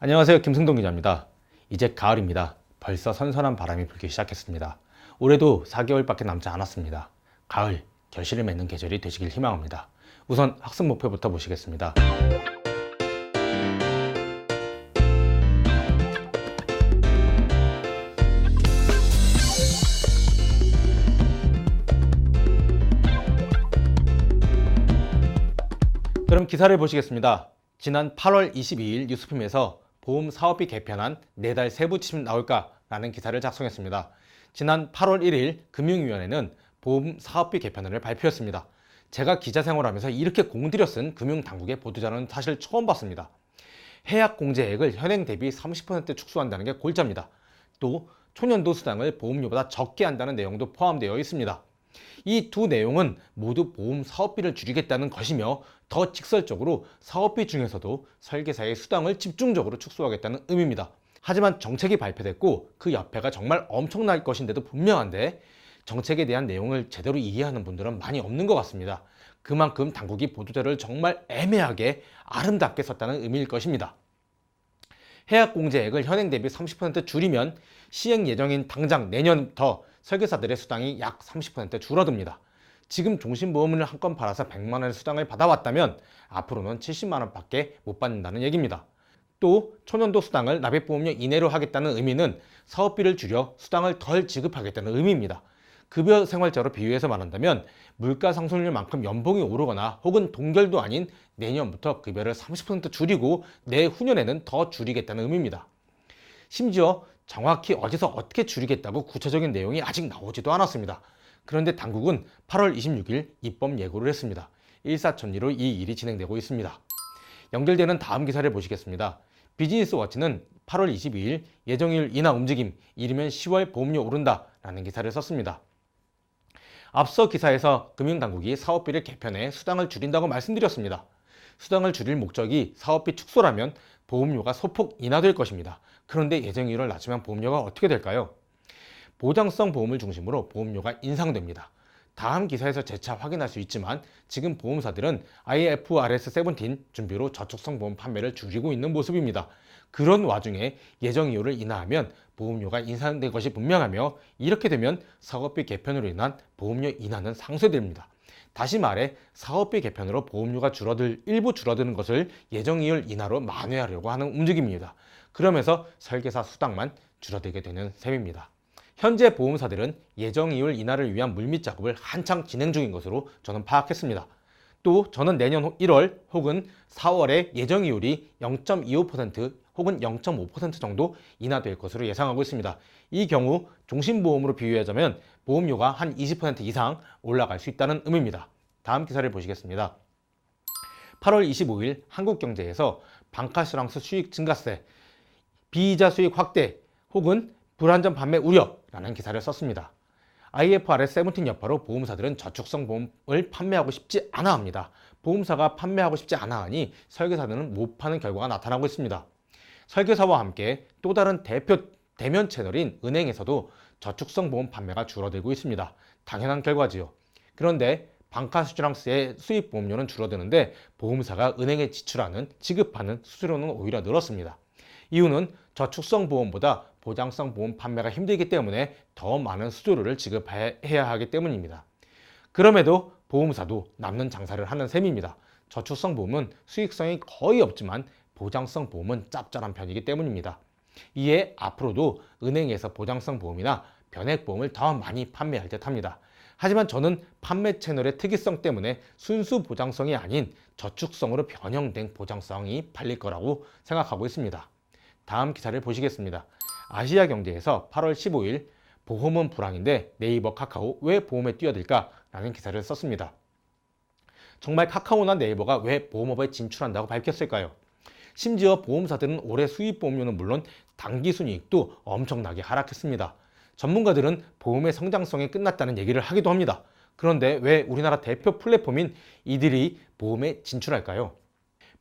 안녕하세요. 김승동 기자입니다. 이제 가을입니다. 벌써 선선한 바람이 불기 시작했습니다. 올해도 4개월밖에 남지 않았습니다. 가을, 결실을 맺는 계절이 되시길 희망합니다. 우선 학습 목표부터 보시겠습니다. 그럼 기사를 보시겠습니다. 지난 8월 22일 뉴스핌에서 보험 사업비 개편안 내달 세부 지침 나올까라는 기사를 작성했습니다. 지난 8월 1일 금융위원회는 보험 사업비 개편안을 발표했습니다. 제가 기자 생활하면서 이렇게 공들여 쓴 금융당국의 보도자료는 사실 처음 봤습니다. 해약 공제액을 현행 대비 30% 축소한다는 게 골자입니다. 또 초년도 수당을 보험료보다 적게 한다는 내용도 포함되어 있습니다. 이 두 내용은 모두 보험 사업비를 줄이겠다는 것이며 더 직설적으로 사업비 중에서도 설계사의 수당을 집중적으로 축소하겠다는 의미입니다. 하지만 정책이 발표됐고 그 옆에가 정말 엄청날 것인데도 분명한데 정책에 대한 내용을 제대로 이해하는 분들은 많이 없는 것 같습니다. 그만큼 당국이 보도자료를 정말 애매하게 아름답게 썼다는 의미일 것입니다. 해약공제액을 현행 대비 30% 줄이면 시행 예정인 당장 내년부터 설계사들의 수당이 약 30% 줄어듭니다. 지금 종신보험을 한 건 팔아서 100만 원의 수당을 받아왔다면 앞으로는 70만 원밖에 못 받는다는 얘기입니다. 또 초년도 수당을 납입보험료 이내로 하겠다는 의미는 사업비를 줄여 수당을 덜 지급하겠다는 의미입니다. 급여 생활자로 비유해서 말한다면 물가 상승률만큼 연봉이 오르거나 혹은 동결도 아닌 내년부터 급여를 30% 줄이고 내후년에는 더 줄이겠다는 의미입니다. 심지어 정확히 어디서 어떻게 줄이겠다고 구체적인 내용이 아직 나오지도 않았습니다. 그런데 당국은 8월 26일 입법 예고를 했습니다. 일사천리로 이 일이 진행되고 있습니다. 연결되는 다음 기사를 보시겠습니다. 비즈니스워치는 8월 22일 예정일 인하 움직임, 이르면 10월 보험료 오른다 라는 기사를 썼습니다. 앞서 기사에서 금융당국이 사업비를 개편해 수당을 줄인다고 말씀드렸습니다. 수당을 줄일 목적이 사업비 축소라면 보험료가 소폭 인하될 것입니다. 그런데 예정일을 낮추면 보험료가 어떻게 될까요? 보장성 보험을 중심으로 보험료가 인상됩니다. 다음 기사에서 재차 확인할 수 있지만 지금 보험사들은 IFRS 17 준비로 저축성 보험 판매를 줄이고 있는 모습입니다. 그런 와중에 예정이율을 인하하면 보험료가 인상된 것이 분명하며 이렇게 되면 사업비 개편으로 인한 보험료 인하는 상쇄됩니다. 다시 말해 사업비 개편으로 보험료가 일부 줄어드는 것을 예정이율 인하로 만회하려고 하는 움직임입니다. 그러면서 설계사 수당만 줄어들게 되는 셈입니다. 현재 보험사들은 예정이율 인하를 위한 물밑 작업을 한창 진행 중인 것으로 저는 파악했습니다. 또 저는 내년 1월 혹은 4월에 예정이율이 0.25% 혹은 0.5% 정도 인하될 것으로 예상하고 있습니다. 이 경우 종신보험으로 비유하자면 보험료가 한 20% 이상 올라갈 수 있다는 의미입니다. 다음 기사를 보시겠습니다. 8월 25일 한국경제에서 방카슈랑스 수익 증가세, 비이자 수익 확대 혹은 불안전 판매 우려라는 기사를 썼습니다. IFRS 17 여파로 보험사들은 저축성 보험을 판매하고 싶지 않아 합니다. 보험사가 판매하고 싶지 않아 하니 설계사들은 못 파는 결과가 나타나고 있습니다. 설계사와 함께 또 다른 대면 채널인 은행에서도 저축성 보험 판매가 줄어들고 있습니다. 당연한 결과지요. 그런데 방카슈랑스의 수입 보험료는 줄어드는데 보험사가 은행에 지급하는 수수료는 오히려 늘었습니다. 이유는 저축성 보험보다 보장성 보험 판매가 힘들기 때문에 더 많은 수수료를 지급해야 하기 때문입니다. 그럼에도 보험사도 남는 장사를 하는 셈입니다. 저축성 보험은 수익성이 거의 없지만 보장성 보험은 짭짤한 편이기 때문입니다. 이에 앞으로도 은행에서 보장성 보험이나 변액보험을 더 많이 판매할 듯 합니다. 하지만 저는 판매 채널의 특이성 때문에 순수 보장성이 아닌 저축성으로 변형된 보장성이 팔릴 거라고 생각하고 있습니다. 다음 기사를 보시겠습니다. 아시아경제에서 8월 15일 보험은 불황인데 네이버 카카오 왜 보험에 뛰어들까? 라는 기사를 썼습니다. 정말 카카오나 네이버가 왜 보험업에 진출한다고 밝혔을까요? 심지어 보험사들은 올해 수입 보험료는 물론 당기순이익도 엄청나게 하락했습니다. 전문가들은 보험의 성장성이 끝났다는 얘기를 하기도 합니다. 그런데 왜 우리나라 대표 플랫폼인 이들이 보험에 진출할까요?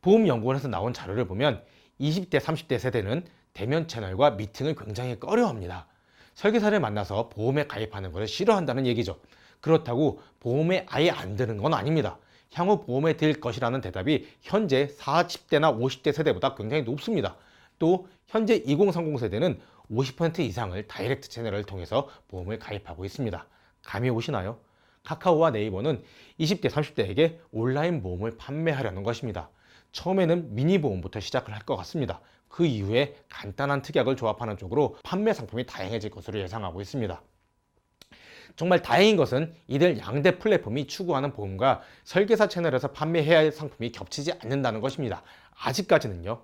보험연구원에서 나온 자료를 보면 20대, 30대 세대는 대면 채널과 미팅을 굉장히 꺼려합니다. 설계사를 만나서 보험에 가입하는 것을 싫어한다는 얘기죠. 그렇다고 보험에 아예 안 드는 건 아닙니다. 향후 보험에 들 것이라는 대답이 현재 40대나 50대 세대보다 굉장히 높습니다. 또 현재 2030 세대는 50% 이상을 다이렉트 채널을 통해서 보험을 가입하고 있습니다. 감이 오시나요? 카카오와 네이버는 20대, 30대에게 온라인 보험을 판매하려는 것입니다. 처음에는 미니 보험부터 시작을 할 것 같습니다. 그 이후에 간단한 특약을 조합하는 쪽으로 판매 상품이 다양해질 것으로 예상하고 있습니다. 정말 다행인 것은 이들 양대 플랫폼이 추구하는 보험과 설계사 채널에서 판매해야 할 상품이 겹치지 않는다는 것입니다. 아직까지는요.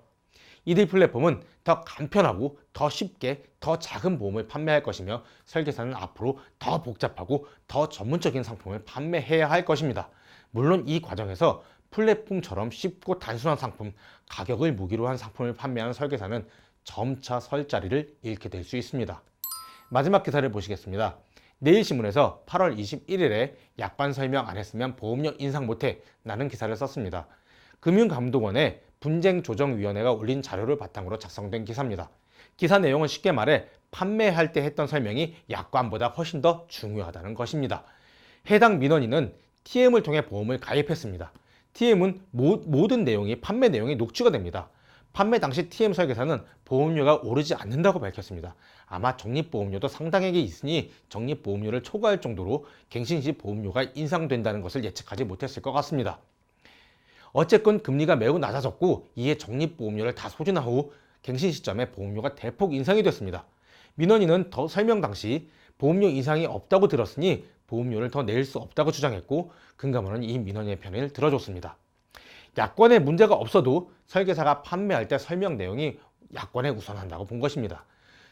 이들 플랫폼은 더 간편하고 더 쉽게 더 작은 보험을 판매할 것이며 설계사는 앞으로 더 복잡하고 더 전문적인 상품을 판매해야 할 것입니다. 물론 이 과정에서 플랫폼처럼 쉽고 단순한 상품, 가격을 무기로 한 상품을 판매하는 설계사는 점차 설 자리를 잃게 될 수 있습니다. 마지막 기사를 보시겠습니다. 내일신문에서 8월 21일에 약관 설명 안 했으면 보험료 인상 못해 라는 기사를 썼습니다. 금융감독원의 분쟁조정위원회가 올린 자료를 바탕으로 작성된 기사입니다. 기사 내용은 쉽게 말해 판매할 때 했던 설명이 약관보다 훨씬 더 중요하다는 것입니다. 해당 민원인은 TM을 통해 보험을 가입했습니다. TM은 모든 내용이 판매 내용이 녹취가 됩니다. 판매 당시 TM 설계사는 보험료가 오르지 않는다고 밝혔습니다. 아마 적립보험료도 상당하게 있으니 적립보험료를 초과할 정도로 갱신 시 보험료가 인상된다는 것을 예측하지 못했을 것 같습니다. 어쨌건 금리가 매우 낮아졌고 이에 적립보험료를 다 소진한 후 갱신 시점에 보험료가 대폭 인상이 됐습니다. 민원인은 더 설명 당시 보험료 인상이 없다고 들었으니 보험료를 더 낼 수 없다고 주장했고 금감원은 이 민원인의 편을 들어줬습니다. 약관에 문제가 없어도 설계사가 판매할 때 설명 내용이 약관에 우선한다고 본 것입니다.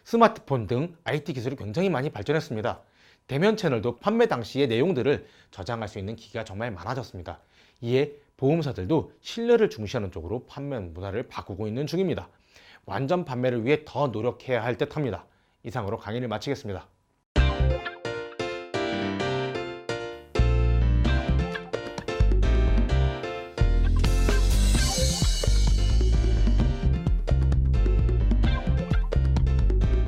스마트폰 등 IT 기술이 굉장히 많이 발전했습니다. 대면 채널도 판매 당시의 내용들을 저장할 수 있는 기기가 정말 많아졌습니다. 이에 보험사들도 신뢰를 중시하는 쪽으로 판매 문화를 바꾸고 있는 중입니다. 완전 판매를 위해 더 노력해야 할 듯합니다. 이상으로 강의를 마치겠습니다.